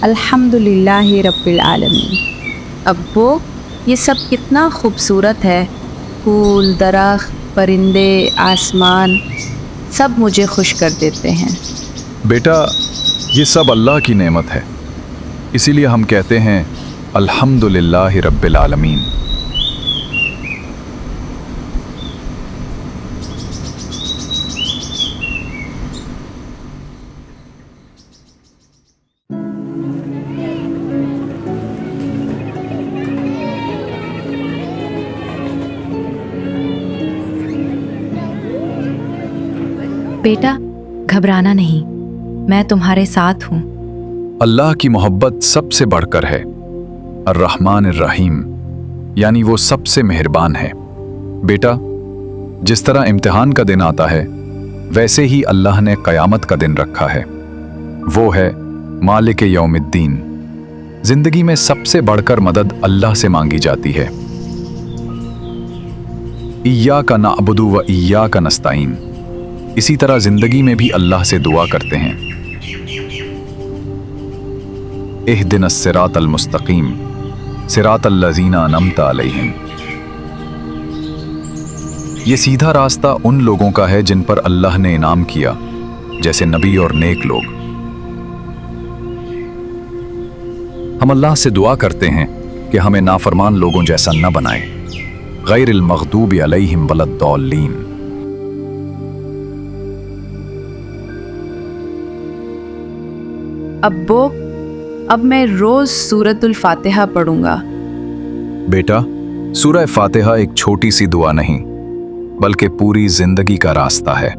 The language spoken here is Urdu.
الحمدللہ رب العالمین۔ ابو، یہ سب کتنا خوبصورت ہے، پھول، درخت، پرندے، آسمان، سب مجھے خوش کر دیتے ہیں۔ بیٹا، یہ سب اللہ کی نعمت ہے، اسی لیے ہم کہتے ہیں الحمدللہ رب العالمین۔ بیٹا، گھبرانا نہیں، میں تمہارے ساتھ ہوں۔ اللہ کی محبت سب سے بڑھ کر ہے، الرحمن الرحیم، یعنی وہ سب سے مہربان ہے۔ بیٹا، جس طرح امتحان کا دن آتا ہے ویسے ہی اللہ نے قیامت کا دن رکھا ہے، وہ ہے مالک یوم الدین۔ زندگی میں سب سے بڑھ کر مدد اللہ سے مانگی جاتی ہے۔ ایاک نعبد و ایاک نستعین، اسی طرح زندگی میں بھی اللہ سے دعا کرتے ہیں، اہدنا الصراط المستقیم صراط الذین انعمت علیہم۔ یہ سیدھا راستہ ان لوگوں کا ہے جن پر اللہ نے انعام کیا، جیسے نبی اور نیک لوگ۔ ہم اللہ سے دعا کرتے ہیں کہ ہمیں نافرمان لوگوں جیسا نہ بنائے، غیر المغضوب علیہم ولا الضالین۔ ابو، اب میں روز سورۃ الفاتحہ پڑھوں گا۔ بیٹا، سورہ فاتحہ ایک چھوٹی سی دعا نہیں بلکہ پوری زندگی کا راستہ ہے۔